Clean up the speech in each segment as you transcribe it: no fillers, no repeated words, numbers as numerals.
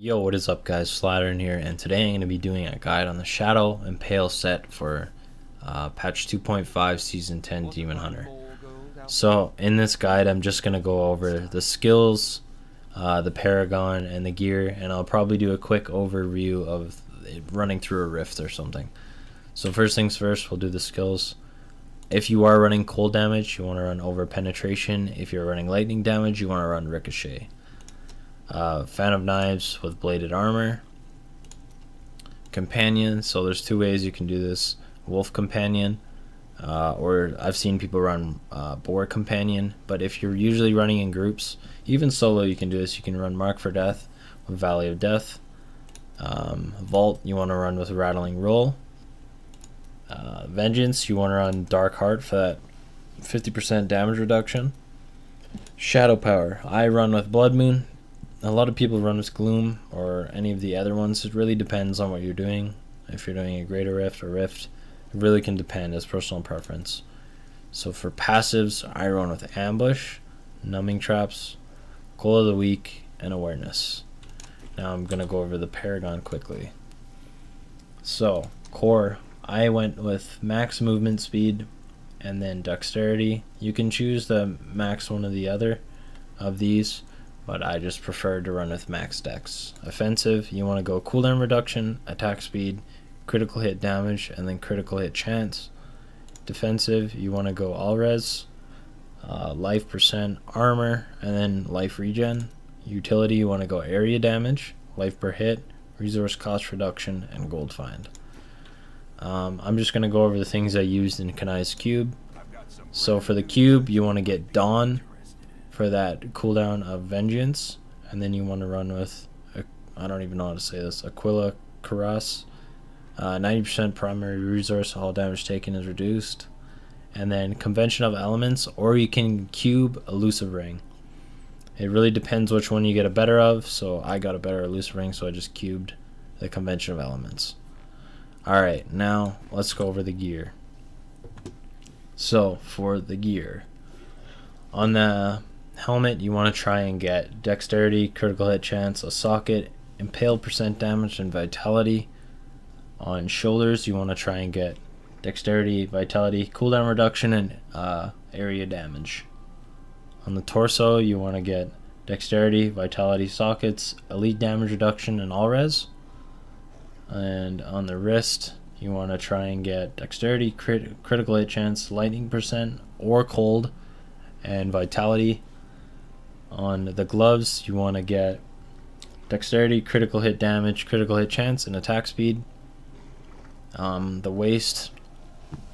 Yo, what is up guys, Slattern here, and today I'm going to be doing a guide on the Shadow Impale set for patch 2.5 season 10 Demon Hunter. So in this guide I'm just going to go over the skills, the Paragon, and the gear, and I'll probably do a quick overview of it running through a rift or something. So first things first, we'll do the skills. If you are running cold damage, you want to run over penetration. If you're running lightning damage, you want to run ricochet. Fan of Knives with bladed armor. Companion, so there's two ways you can do this. Wolf Companion, or I've seen people run Boar Companion, but if you're usually running in groups, even solo you can do this. You can run Mark for Death with Valley of Death. Vault, you want to run with Rattling Roll. Vengeance, you want to run Dark Heart for that 50% damage reduction. Shadow Power, I run with Blood Moon. A lot of people run with Gloom or any of the other ones. It really depends on what you're doing. If you're doing a Greater Rift or Rift, it really can depend as personal preference. So for passives, I run with Ambush, Numbing Traps, Goal of the Week, and Awareness. Now I'm going to go over the Paragon quickly. So core, I went with max movement speed and then dexterity. You can choose the max one or the other of these, but I just prefer to run with max dex. Offensive, you want to go cooldown reduction, attack speed, critical hit damage, and then critical hit chance. Defensive, you want to go all res, life percent, armor, and then life regen. Utility, you want to go area damage, life per hit, resource cost reduction, and gold find. I'm just going to go over the things I used in Kanai's cube. So for the cube, you want to get Dawn for that cooldown of Vengeance, and then you want to run with, I don't even know how to say this, Aquila Cuirass. 90% primary resource, all damage taken is reduced. And then Convention of Elements, or you can cube Elusive Ring. It really depends which one you get a better of, so I got a better Elusive Ring, so I just cubed the Convention of Elements. Alright, now let's go over the gear. So for the gear, on the helmet you want to try and get dexterity, critical hit chance, a socket, impale percent damage, and vitality. On shoulders you want to try and get dexterity, vitality, cooldown reduction, and area damage. On the torso you want to get dexterity, vitality, sockets, elite damage reduction, and all res. And on the wrist you want to try and get dexterity, critical hit chance, lightning percent, or cold, and vitality. On the gloves you want to get dexterity, critical hit damage, critical hit chance, and attack speed. The waist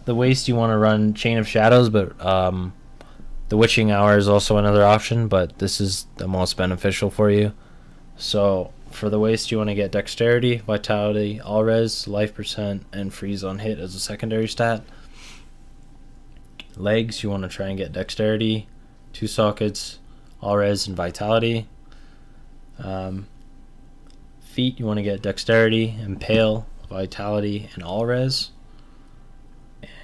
you want to run Chain of Shadows, but the Witching Hour is also another option, but this is the most beneficial for you. So for the waist you want to get dexterity, vitality, all res, life percent, and freeze on hit as a secondary stat. Legs you want to try and get dexterity, 2 sockets, all res, and vitality. Feet you want to get dexterity, impale, vitality, and all res.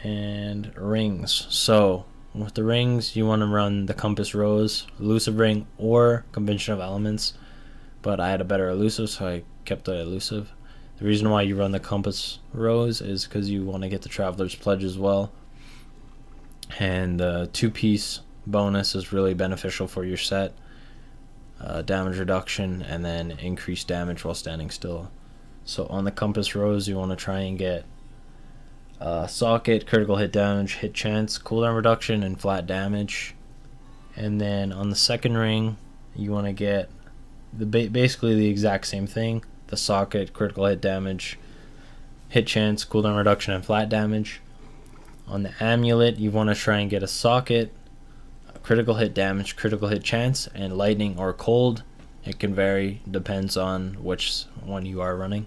And rings, so with the rings you want to run the Compass Rose, Elusive Ring, or Convention of Elements, but I had a better elusive, so I kept the elusive. The reason why you run the Compass Rose is because you want to get the Traveler's Pledge as well, and the 2-piece bonus is really beneficial for your set. Damage reduction, and then increased damage while standing still. So on the Compass Rose you want to try and get socket, critical hit damage, hit chance, cooldown reduction, and flat damage. And then on the second ring you want to get basically the exact same thing, the socket, critical hit damage, hit chance, cooldown reduction, and flat damage. On the amulet you want to try and get a socket, critical hit damage, critical hit chance, and lightning or cold. It can vary, depends on which one you are running.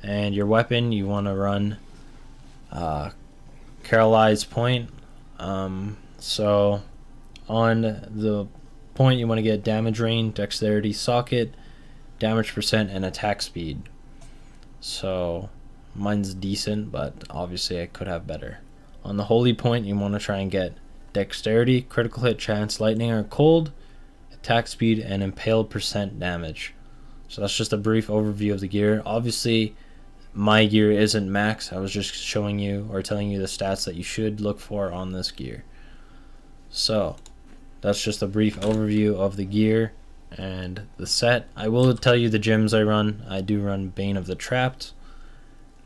And your weapon you want to run Caroline's Point. So on the point you want to get damage rain, dexterity, socket, damage percent, and attack speed. So mine's decent, but obviously I could have better. On the holy point you want to try and get dexterity, critical hit chance, lightning or cold, attack speed, and impale percent damage. So that's just a brief overview of the gear. Obviously, my gear isn't max. I was just showing you or telling you the stats that you should look for on this gear. So that's just a brief overview of the gear and the set. I will tell you the gems I run. I do run Bane of the Trapped,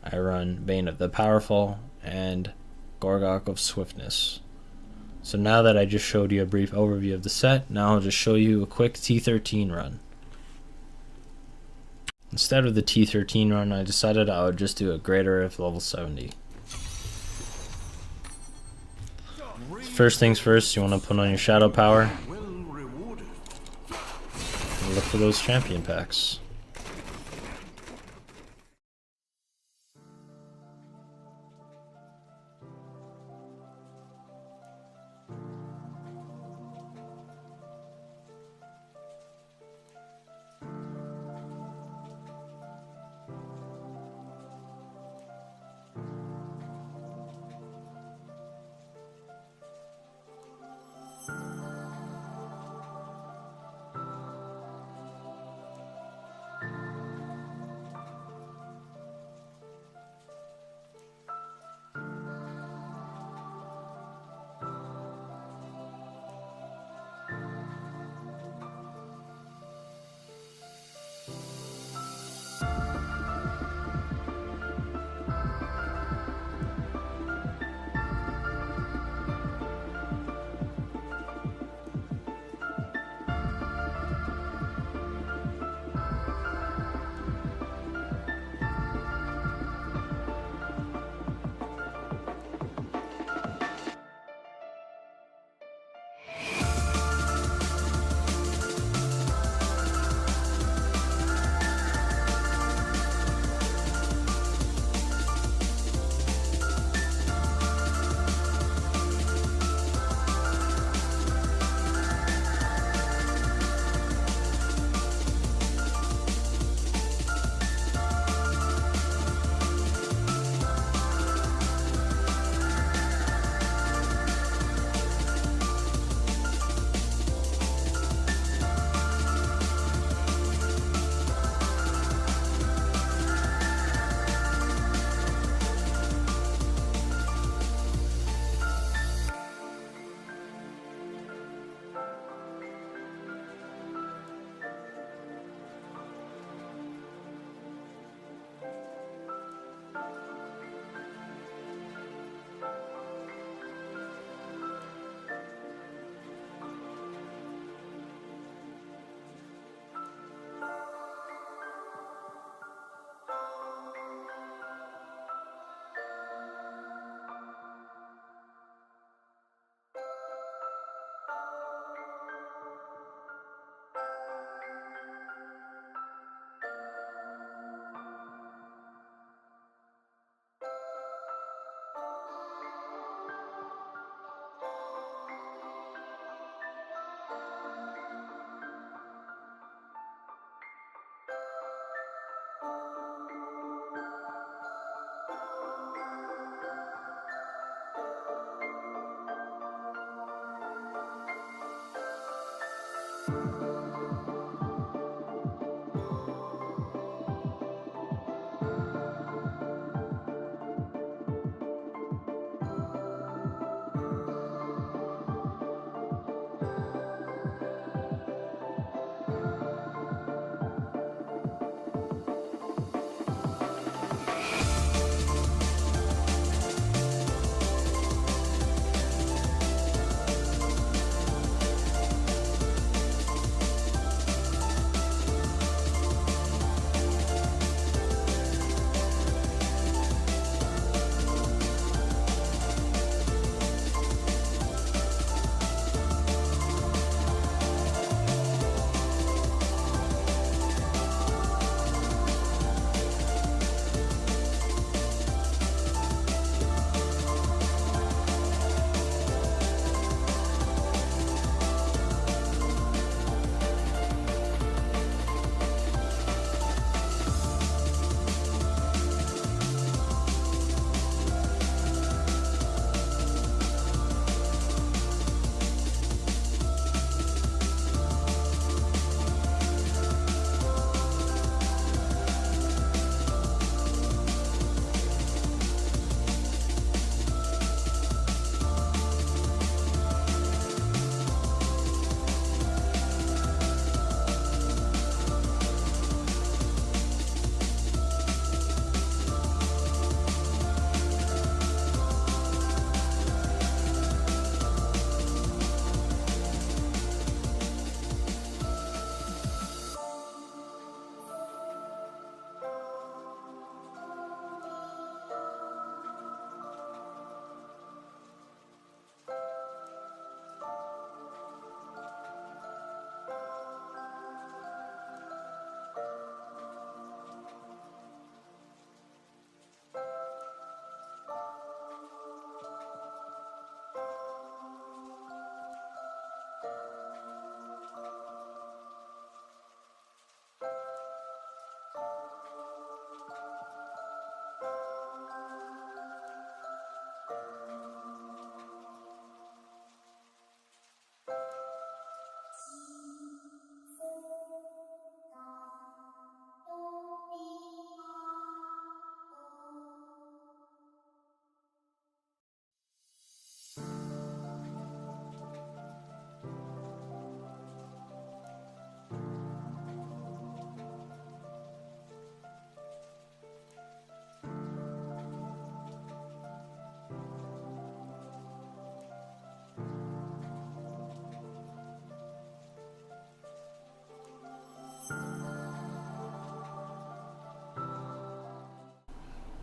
I run Bane of the Powerful, and Gorgok of Swiftness. So now that I just showed you a brief overview of the set, now I'll just show you a quick T13 run. Instead of the T13 run, I decided I would just do a greater if level 70. First things first, you want to put on your Shadow Power and look for those champion packs.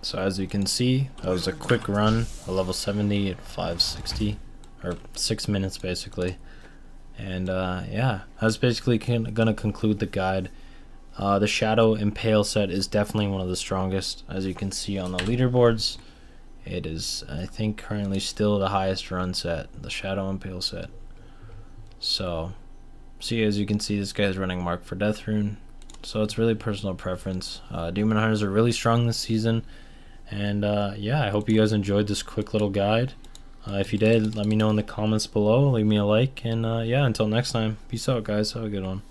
So as you can see, that was a quick run, a level 70 at 560, or 6 minutes basically. And yeah, that's basically gonna conclude the guide. The Shadow Impale set is definitely one of the strongest. As you can see on the leaderboards, it is, I think, currently still the highest run set, the Shadow Impale set. So, see, as you can see, this guy's running Mark for Death Rune. So it's really personal preference. Demon Hunters are really strong this season. And yeah, I hope you guys enjoyed this quick little guide. If you did, let me know in the comments below. Leave me a like. And yeah, until next time, peace out, guys. Have a good one.